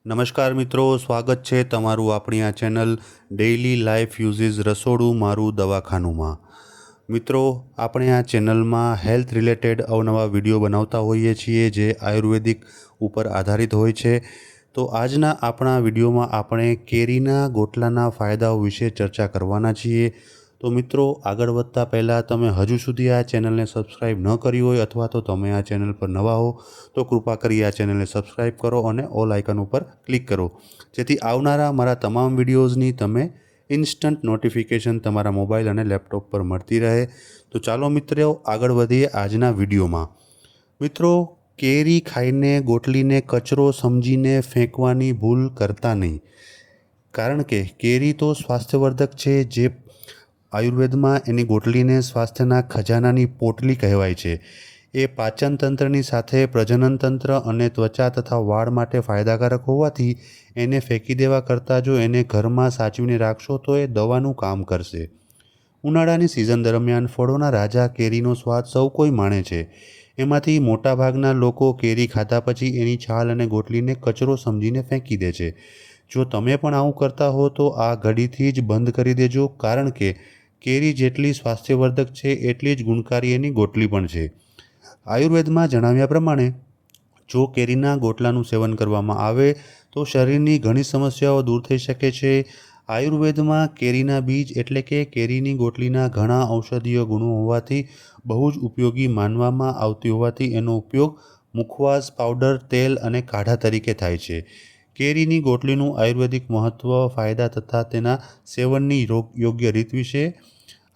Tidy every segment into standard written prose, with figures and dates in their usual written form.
નમસ્કાર મિત્રો, સ્વાગત છે તમારું આપણી આ ચેનલ ડેઇલી લાઈફ યુઝિસ રસોડું મારું દવાખાનુંમાં। મિત્રો, આપણે આ ચેનલમાં હેલ્થ રિલેટેડ અવનવા વિડીયો બનાવતા હોઈએ છીએ જે આયુર્વેદિક ઉપર આધારિત હોય છે। તો આજના આપણા વિડીયોમાં આપણે કેરીના ગોટલાના ફાયદાઓ વિશે ચર્ચા કરવાના છીએ। તો મિત્રો, આગળ વધતા પહેલાં તમે હજુ સુધી આ ચેનલને સબસ્ક્રાઈબ ન કરી હોય અથવા તો તમે આ ચેનલ પર નવા હો તો કૃપા કરી આ ચેનલને સબસ્ક્રાઈબ કરો અને ઓલ આઇકન ઉપર ક્લિક કરો, જેથી આવનારા મારા તમામ વિડીયોઝની તમે ઇન્સ્ટન્ટ નોટિફિકેશન તમારા મોબાઈલ અને લેપટોપ પર મળતી રહે। તો ચાલો મિત્રો, આગળ વધીએ આજના વિડીયોમાં। મિત્રો, કેરી ખાઈને ગોટલીને કચરો સમજીને ફેંકવાની ભૂલ કરતા નહીં, કારણ કે કેરી તો સ્વાસ્થ્યવર્ધક છે। જે આયુર્વેદમાં એની ગોટલીને સ્વાસ્થ્યના ખજાનાની પોટલી કહેવાય છે। એ પાચન તંત્રની સાથે પ્રજનન તંત્ર અને ત્વચા તથા વાળ માટે ફાયદાકારક હોવાથી એને ફેંકી દેવા કરતાં જો એને ઘરમાં સાચવીને રાખશો તો એ દવાનું કામ કરશે। ઉનાળાની સિઝન દરમિયાન ફળોના રાજા કેરીનો સ્વાદ સૌ કોઈ માણે છે। એમાંથી મોટાભાગના લોકો કેરી ખાધા પછી એની છાલ અને ગોટલીને કચરો સમજીને ફેંકી દે છે। જો તમે પણ આવું કરતા હો તો આ ઘડીથી જ બંધ કરી દેજો, કારણ કે કેરી જેટલી સ્વાસ્થ્યવર્ધક છે એટલી જ ગુણકારી એની ગોટલી પણ છે। આયુર્વેદમાં જણાવ્યા પ્રમાણે જો કેરીના ગોટલાનું સેવન કરવામાં આવે તો શરીરની ઘણી સમસ્યાઓ દૂર થઈ શકે છે। આયુર્વેદમાં કેરીના બીજ એટલે કે કેરીની ગોટલીના ઘણા ઔષધીય ગુણો હોવાથી બહુ જ ઉપયોગી માનવામાં આવતી હોવાથી એનો ઉપયોગ મુખવાસ, પાવડર, તેલ અને કાઢા તરીકે થાય છે। કેરીની ગોટલીનું આયુર્વેદિક મહત્ત્વ, ફાયદા તથા તેના સેવનની યોગ્ય રીત વિશે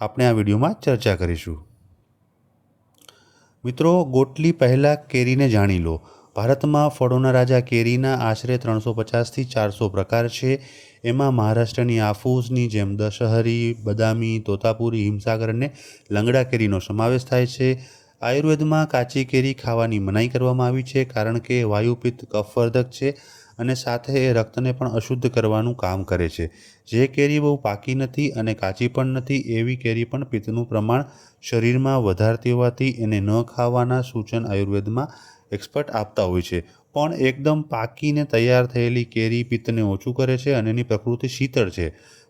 આપણે આ વિડીયોમાં ચર્ચા કરીશું। મિત્રો, ગોટલી પહેલાં કેરીને જાણી લો। ભારતમાં ફળોના રાજા કેરીના આશરે 350થી 400 પ્રકાર છે। એમાં મહારાષ્ટ્રની આફૂસની જેમ દશહરી, બદામી, તોતાપુરી, હિમસાગર અને લંગડા કેરીનો સમાવેશ થાય છે। આયુર્વેદમાં કાચી કેરી ખાવાની મનાઈ કરવામાં આવી છે, કારણ કે વાયુપિત્ત કફવર્ધક છે અને સાથે એ રક્તને પણ અશુદ્ધ કરવાનું કામ કરે છે। જે કેરી બહુ પાકી નથી અને કાચી પણ નથી એવી કેરી પણ પિત્તનું પ્રમાણ શરીરમાં વધારતી હોવાથી એને ન ખાવાના સૂચન આયુર્વેદમાં એક્સપર્ટ આપતા હોય છે। પણ એકદમ પાકીને તૈયાર થયેલી કેરી પિત્તને ઓછું કરે છે અને એની પ્રકૃતિ શીતળ છે,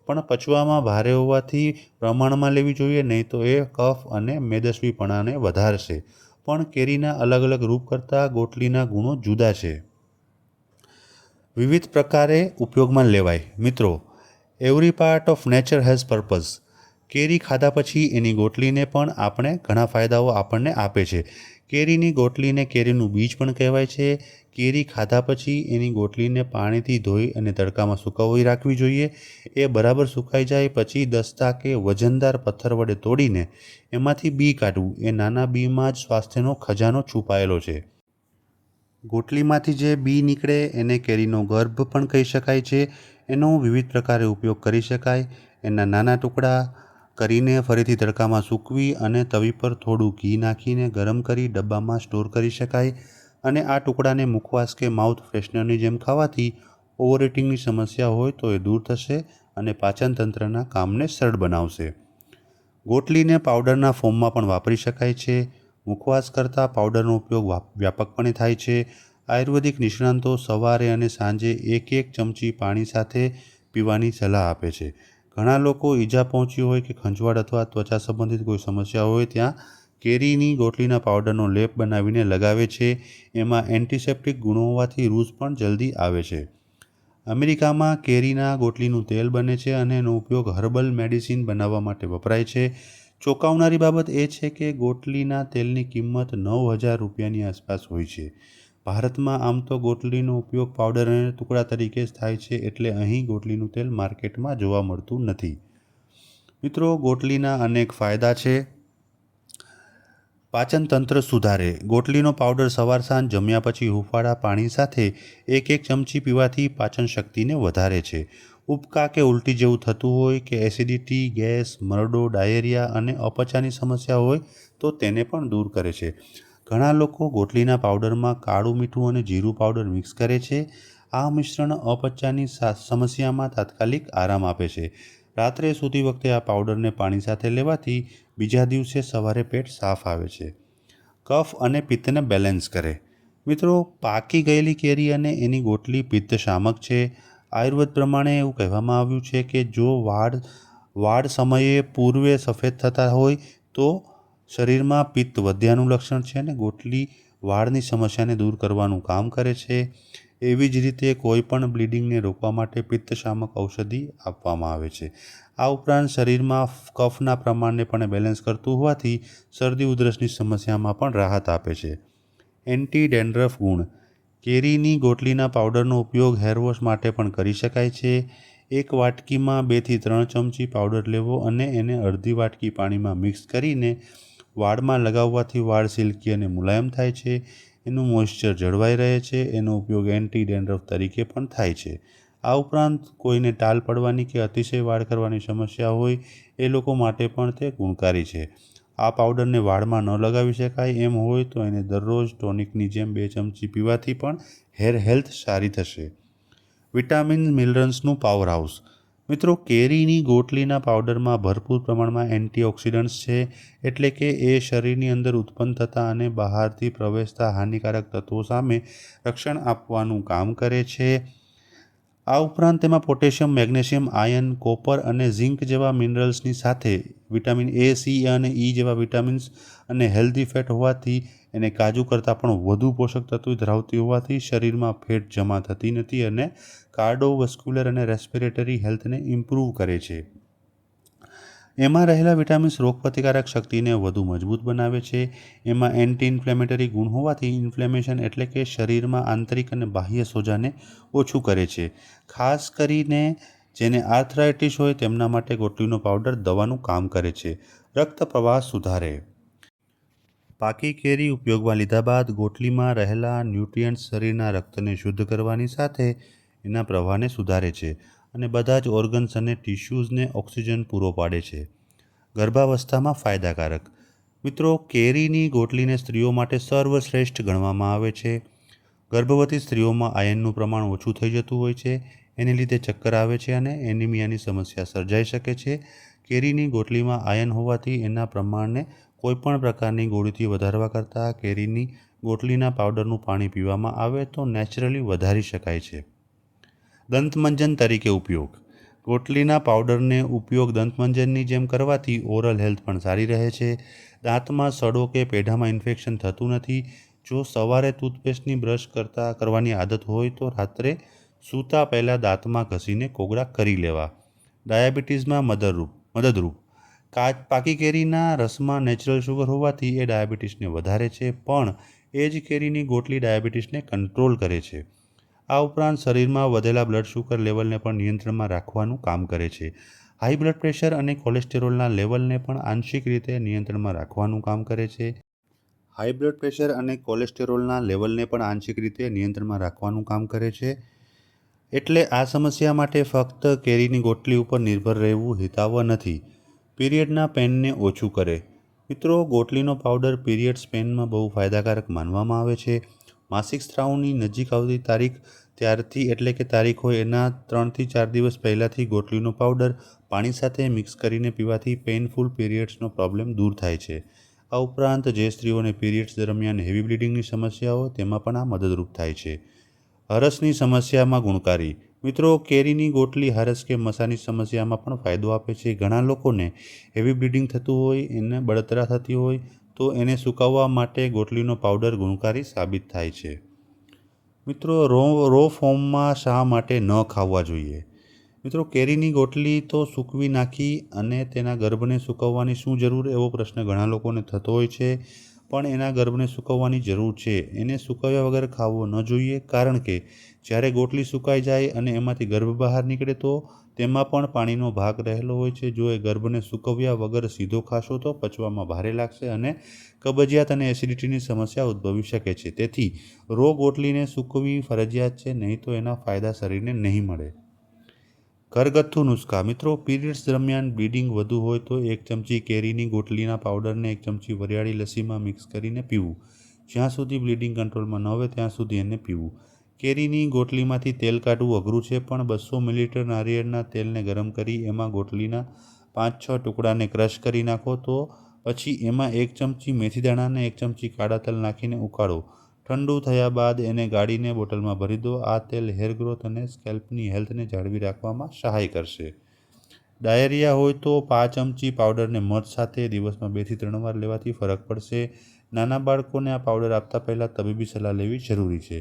પણ પચવામાં ભારે હોવાથી પ્રમાણમાં લેવી જોઈએ, નહીં તો એ કફ અને મેદસ્વીપણાને વધારશે। પણ કેરીના અલગ અલગ રૂપ કરતાં ગોટલીના ગુણો જુદા છે। વિવિધ પ્રકારે ઉપયોગમાં લેવાય। મિત્રો, every part of nature has purpose. કેરી ખાધા પછી એની ગોટલીને પણ આપણે ઘણા ફાયદાઓ આપણને આપે છે। કેરીની ગોટલીને કેરીનું બીજ પણ કહેવાય છે। કેરી ખાધા પછી એની ગોટલીને પાણીથી ધોઈ અને તડકામાં સુકવવી રાખવી જોઈએ। એ બરાબર સુકાઈ જાય પછી દસ્તા કે વજનદાર પથ્થર વડે તોડીને એમાંથી બી કાઢવું। એ નાના બીમાં જ સ્વાસ્થ્યનો ખજાનો છુપાયેલો છે। ગોટલીમાંથી જે બી નીકળે એને કેરીનો ગર્ભ પણ કહી શકાય છે। એનો વિવિધ પ્રકારે ઉપયોગ કરી શકાય। એના નાના ટુકડા કરીને ફરીથી તડકામાં સૂકવી અને તવી પર થોડું ઘી નાખીને ગરમ કરી ડબ્બામાં સ્ટોર કરી શકાય। અને આ ટુકડાને મુખવાસ કે માઉથ ફ્રેશનરની જેમ ખાવાથી ઓવર ઇટિંગની સમસ્યા હોય તો એ દૂર થશે અને પાચન તંત્રના કામને સરળ બનાવશે। ગોટલીને પાવડરના ફોર્મમાં પણ વાપરી શકાય છે। મુખવાસ કરતાં પાવડરનો ઉપયોગ વ્યાપકપણે થાય છે। આયુર્વેદિક નિષ્ણાતો સવારે અને સાંજે 1-1 ચમચી પાણી સાથે પીવાની સલાહ આપે છે। ઘણા લોકો ઈજા પહોંચી હોય કે ખંજવાળ અથવા ત્વચા સંબંધિત કોઈ સમસ્યા હોય ત્યાં કેરીની ગોટલીના પાવડરનો લેપ બનાવીને લગાવે છે। એમાં એન્ટિસેપ્ટિક ગુણો હોવાથી રૂઝ પણ જલ્દી આવે છે। અમેરિકામાં કેરીના ગોટલીનું તેલ બને છે અને એનો ઉપયોગ હર્બલ મેડિસિન બનાવવા માટે વપરાય છે। ચોંકાવનારી બાબત એ છે કે ગોટલીના તેલની કિંમત 9,000 રૂપિયાની આસપાસ હોય છે। ભારતમાં આમ તો ગોટલીનો ઉપયોગ પાવડર અને ટુકડા તરીકે જ થાય છે, એટલે અહીં ગોટલીનું તેલ માર્કેટમાં જોવા મળતું નથી। મિત્રો, ગોટલીના અનેક ફાયદા છે। પાચન તંત્ર સુધારે। ગોટલીનો પાવડર સવાર સાંજ જમ્યા પછી હૂંફાળા પાણી સાથે 1-1 ચમચી પીવાથી પાચન શક્તિને વધારે છે। ઉબકા કે ઉલટી જેવું થતું હોય કે એસિડિટી, ગેસ, મરડો, ડાયેરિયા અને અપચાની સમસ્યા હોય તો તેને પણ દૂર કરે છે। ઘણા લોકો ગોટલીના પાવડરમાં કાળું મીઠું અને જીરું પાવડર મિક્સ કરે છે। આ મિશ્રણ અપચાની સમસ્યામાં તાત્કાલિક આરામ આપે છે। રાત્રે સૂતી વખતે આ પાવડરને પાણી સાથે લેવાથી બીજા દિવસે સવારે પેટ સાફ આવે છે। કફ અને પિત્તને બેલેન્સ કરે। મિત્રો, પાકી ગયેલી કેરી અને એની ગોટલી પિત્તશામક છે. આયુર્વેદ પ્રમાણે એવું કહેવામાં આવ્યું છે કે જો વાળ સમયે પૂર્વે સફેદ થતા હોય તો શરીરમાં પિત્ત વધ્યાનું લક્ષણ છે અને ગોટલી વાળની સમસ્યાને દૂર કરવાનું કામ કરે છે. એવી જ રીતે કોઈ પણ બ્લીડિંગને રોકવા માટે પિત્તશામક ઔષધિ આપવામાં આવે છે. આ ઉપરાંત શરીરમાં કફના પ્રમાણને પણ બેલેન્સ કરતું હોવાથી શરદી ઉધરસની સમસ્યામાં પણ રાહત આપે છે. એન્ટી ડેન્ડ્રફ ગુણ. કેરીની ગોટલીના પાવડરનો ઉપયોગ હેરવોશ માટે પણ કરી શકાય છે. એક વાટકીમાં 2 થી 3 ચમચી પાવડર લેવો અને એને અડધી વાટકી પાણીમાં મિક્સ કરીને વાળમાં લગાવવાથી વાળ સિલ્કી અને મુલાયમ થાય છે. એનું મોઇશ્ચર જળવાઈ રહે છે. એનો ઉપયોગ એન્ટી ડેન્ડ્રફ તરીકે પણ થાય છે. આ ઉપરાંત કોઈને ટાલ પડવાની કે અતિશય વાળ કરવાની સમસ્યા હોય એ લોકો માટે પણ તે ગુણકારી છે. આ પાવડરને વાળમાં ન લગાવી શકાય એમ હોય તો એને દરરોજ ટોનિકની જેમ 2 ચમચી પીવાથી પણ હેર હેલ્થ સારી થશે. વિટામિન મિનરલ્સનું પાવર હાઉસ. મિત્રો, કેરીની ગોટલીના પાવડરમાં ભરપૂર પ્રમાણમાં એન્ટીઓક્સિડન્ટ્સ છે, એટલે કે એ શરીરની અંદર ઉત્પન્ન થતા અને બહારથી પ્રવેશતા હાનિકારક તત્વો સામે રક્ષણ આપવાનું કામ કરે છે. આ ઉપરાંત તેમાં પોટેશિયમ, મેગ્નેશિયમ, આયર્ન, કોપર અને ઝિંક જેવા મિનરલ્સની સાથે વિટામિન એ, સી અને ઈ જેવા વિટામિન્સ અને હેલ્ધી ફેટ હોવાથી એને કાજુ કરતાં પણ વધુ પોષક તત્વો ધરાવતી હોવાથી શરીરમાં ફેટ જમા થતી નથી અને કાર્ડિયોવેસ્ક્યુલર અને રેસ્પિરેટરી હેલ્થને ઇમ્પ્રૂવ કરે છે. એમાં રહેલા વિટામિન્સ રોગપ્રતિકારક શક્તિને વધુ મજબૂત બનાવે છે. એમાં એન્ટી ઇન્ફ્લેમેટરી ગુણ હોવાથી ઇન્ફ્લેમેશન એટલે કે શરીરમાં આંતરિક અને બાહ્ય સોજાને ઓછું કરે છે. ખાસ કરીને જેને આર્થરાઇટિસ હોય તેમના માટે ગોટલીનો પાવડર દવાનું કામ કરે છે. રક્ત પ્રવાહ સુધારે. પાકી કેરી ઉપયોગમાં લીધા બાદ ગોટલીમાં રહેલા ન્યુટ્રિયન્ટ્સ શરીરના રક્તને શુદ્ધ કરવાની સાથે એના પ્રવાહને સુધારે છે અને બધા જ ઓર્ગન્સ અને ટિશ્યુઝને ઓક્સિજન પૂરો પાડે છે. ગર્ભાવસ્થામાં ફાયદાકારક. મિત્રો, કેરીની ગોટલીને સ્ત્રીઓ માટે સર્વશ્રેષ્ઠ ગણવામાં આવે છે. ગર્ભવતી સ્ત્રીઓમાં આયર્નનું પ્રમાણ ઓછું થઈ જતું હોય છે. એને લીધે ચક્કર આવે છે અને એનિમિયાની સમસ્યા સર્જાઈ શકે છે. કેરીની ગોટલીમાં આયર્ન હોવાથી એના પ્રમાણને કોઈપણ પ્રકારની ગોળીથી વધારવા કરતાં કેરીની ગોટલીના પાવડરનું પાણી પીવામાં આવે તો નેચરલી વધારી શકાય છે. દંતમંજન તરીકે ઉપયોગ. ગોટલીના પાવડરને ઉપયોગ દંતમંજનની જેમ કરવાથી ઓરલ હેલ્થ પણ સારી રહે છે. દાંતમાં સડો કે પેઢામાં ઇન્ફેક્શન થતું નથી. જો સવારે ટૂથપેસ્ટની બ્રશ કરવાની આદત હોય તો રાત્રે સૂતા પહેલાં દાંતમાં ઘસીને કોગળા કરી લેવા. ડાયાબિટીસમાં મદદરૂપ. પાકી કેરીના રસમાં નેચરલ શુગર હોવાથી એ ડાયાબિટીસને વધારે છે, પણ એ જ કેરીની ગોટલી ડાયાબિટીસને કંટ્રોલ કરે છે. આ ઉપરાંત શરીરમાં વધેલા બ્લડ શુગર લેવલને પણ નિયંત્રણમાં રાખવાનું કામ કરે છે. હાઈ બ્લડ પ્રેશર અને કોલેસ્ટેરોલના લેવલને પણ આંશિક રીતે નિયંત્રણમાં રાખવાનું કામ કરે છે. હાઈ બ્લડ પ્રેશર અને કોલેસ્ટેરોલના લેવલને પણ આંશિક રીતે નિયંત્રણમાં રાખવાનું કામ કરે છે. એટલે આ સમસ્યા માટે ફક્ત કેરીની ગોટલી ઉપર નિર્ભર રહેવું હિતાવહ નથી. પીરિયડના પેઇનને ઓછું કરે. મિત્રો, ગોટલીનો પાવડર પીરિયડ્સ પેઇનમાં બહુ ફાયદાકારક માનવામાં આવે છે. માસિક સ્રાવની નજીક આવતી તારીખ ત્યારથી એટલે કે તારીખ હોય એના 3 થી 4 દિવસ પહેલાંથી ગોટલીનો પાવડર પાણી સાથે મિક્સ કરીને પીવાથી પેઇનફુલ પીરિયડ્સનો પ્રોબ્લેમ દૂર થાય છે. આ ઉપરાંત જે સ્ત્રીઓને પીરિયડ્સ દરમિયાન હેવી બ્લીડિંગની સમસ્યા હોય તેમાં પણ આ મદદરૂપ થાય છે. હરસની સમસ્યામાં ગુણકારી. મિત્રો, કેરીની ગોટલી હરસ કે મસાની સમસ્યામાં પણ ફાયદો આપે છે. ઘણા લોકોને હેવી બ્લીડિંગ થતું હોય, એને બળતરા થતી હોય તો એને સુકાવવા માટે ગોટલીનો પાવડર ગુણકારી સાબિત થાય છે. મિત્રો, રો ફોર્મમાં શા માટે ન ખાવા જોઈએ? મિત્રો, કેરીની ગોટલી તો સૂકવી નાખી અને તેના ગર્ભને સૂકવવાની શું જરૂર એવો પ્રશ્ન ઘણા લોકોને થતો હોય છે, પણ એના ગર્ભને સૂકવવાની જરૂર છે. એને સૂકવ્યા વગર ખાવો ન જોઈએ, કારણ કે જ્યારે ગોટલી સુકાઈ જાય અને એમાંથી ગર્ભ બહાર નીકળે તો તેમાં પણ પાણીનો ભાગ રહેલો હોય છે. જો એ ગર્ભને સૂકવ્યા વગર સીધો ખાશો તો પચવામાં ભારે લાગશે અને કબજિયાત અને એસિડિટીની સમસ્યા ઉદ્ભવી શકે છે. તેથી રો ગોટલીને સૂકવવી ફરજિયાત છે, નહીં તો એના ફાયદા શરીરને નહીં મળે. ઘરગથ્થુ નુસ્ખા. મિત્રો, પીરિયડ્સ દરમિયાન બ્લીડિંગ વધુ હોય તો 1 ચમચી કેરીની ગોટલીના પાવડરને 1 ચમચી વરિયાળી લસ્સીમાં મિક્સ કરીને પીવું. જ્યાં સુધી બ્લીડિંગ કંટ્રોલમાં ન હોય ત્યાં સુધી એને પીવું. કેરીની ગોટલીમાંથી તેલ કાઢવું અઘરું છે, પણ 200 મિલીલીટર નારિયેળના તેલને ગરમ કરી એમાં ગોટલીના 5-6 ટુકડાને ક્રશ કરી નાખો તો પછી એમાં 1 ચમચી મેથીદાણા અને 1 ચમચી કાળા તલ નાખીને ઉકાળો. ઠંડુ થયા બાદ એને ગાળીને બોટલમાં ભરી દો. આ તેલ હેર ગ્રોથ અને સ્કેલ્પની હેલ્થને જાળવી રાખવામાં સહાય કરશે. ડાયેરિયા હોય તો 5 ચમચી પાવડરને મધ સાથે દિવસમાં 2 થી 3 વાર લેવાથી ફરક પડશે. નાના બાળકોને આ પાવડર આપતા પહેલાં તબીબી સલાહ લેવી જરૂરી છે.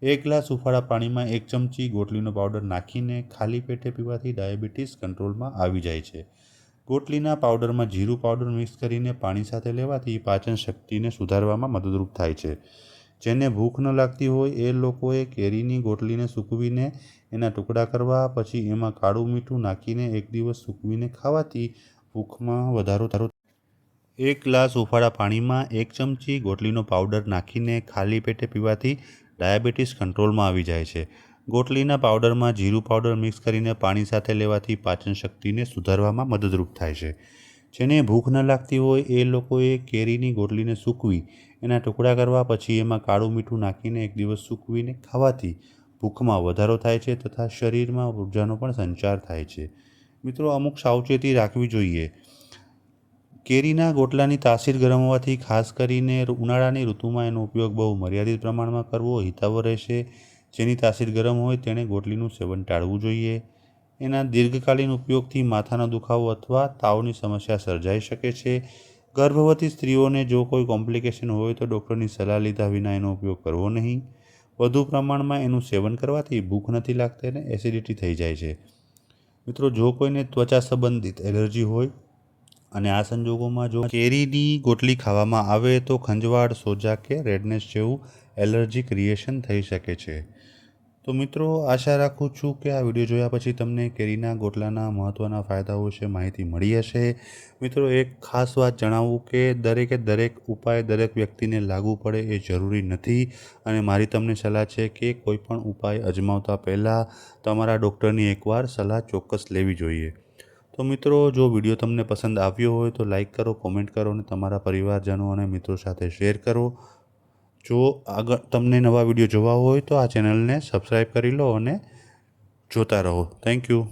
1 ગ્લાસ હૂંફાળા પાણીમાં 1 ચમચી ગોટલીનો પાવડર નાખીને ખાલી પેટે પીવાથી ડાયાબિટીસ કંટ્રોલમાં આવી જાય છે. ગોટલીના પાવડરમાં જીરું પાવડર મિક્સ કરીને પાણી સાથે લેવાથી પાચન શક્તિને સુધારવામાં મદદરૂપ થાય છે. જેને ભૂખ ન લાગતી હોય એ લોકોએ કેરીની ગોટલીને સૂકવીને એના ટુકડા કરવા, પછી એમાં કાળું મીઠું નાખીને 1 દિવસ સૂકવીને ખાવાથી ભૂખમાં વધારો થાય. 1 ગ્લાસ હૂંફાળા પાણીમાં 1 ચમચી ગોટલીનો પાવડર નાખીને ખાલી પેટે પીવાથી ડાયાબિટીસ કંટ્રોલમાં આવી જાય છે. ગોટલીના પાવડરમાં જીરું પાવડર મિક્સ કરીને પાણી સાથે લેવાથી પાચન શક્તિને સુધારવામાં મદદરૂપ થાય છે. જેને ભૂખ ન લાગતી હોય એ લોકોએ કેરીની ગોટલીને સૂકવી એના ટુકડા કરવા, પછી એમાં કાળું મીઠું નાખીને 1 દિવસ સૂકવીને ખાવાથી ભૂખમાં વધારો થાય છે તથા શરીરમાં ઊર્જાનો પણ સંચાર થાય છે. મિત્રો, અમુક સાવચેતી રાખવી જોઈએ. કેરીના ગોટલાની તાસીર ગરમ હોવાથી ખાસ કરીને ઉનાળાની ઋતુમાં એનો ઉપયોગ બહુ મર્યાદિત પ્રમાણમાં કરવો હિતાવહ રહેશે. જેની તાસીર ગરમ હોય તેણે ગોટલીનું સેવન ટાળવું જોઈએ. એના દીર્ઘકાલીન ઉપયોગથી માથાનો દુખાવો અથવા તાવની સમસ્યા સર્જાઈ શકે છે. ગર્ભવતી સ્ત્રીઓને જો કોઈ કોમ્પ્લિકેશન હોય તો ડૉક્ટરની સલાહ લીધા વિના એનો ઉપયોગ કરવો નહીં. વધુ પ્રમાણમાં એનું સેવન કરવાથી ભૂખ નથી લાગતી અને એસિડિટી થઈ જાય છે. મિત્રો, જો કોઈને ત્વચા સંબંધિત એલર્જી હોય અને આ સંજોગોમાં જો કેરીની ગોટલી ખાવામાં આવે તો ખંજવાળ, સોજા કે રેડનેસ જેવું એલર્જીક રિએક્શન થઈ શકે છે. તો મિત્રો, આશા રાખું છું કે આ વિડીયો જોયા પછી તમને કેરીના ગોટલાના મહત્ત્વના ફાયદાઓ વિશે માહિતી મળી હશે. મિત્રો, એક ખાસ વાત જણાવું કે દરેક ઉપાય દરેક વ્યક્તિને લાગુ પડે એ જરૂરી નથી અને મારી તમને સલાહ છે કે કોઈ પણ ઉપાય અજમાવતા પહેલાં તમારા ડૉક્ટરની એકવાર સલાહ ચોક્કસ લેવી જોઈએ. તો મિત્રો, જો વિડીયો તમને પસંદ આવ્યો હોય તો લાઈક કરો, કોમેન્ટ કરો અને તમારા પરિવારજનો અને મિત્રો સાથે શેર કરો. જો આગળ તમને નવા વિડીયો જોવા હોય તો આ ચેનલને સબસ્ક્રાઈબ કરી લો અને જોતા રહો. Thank you.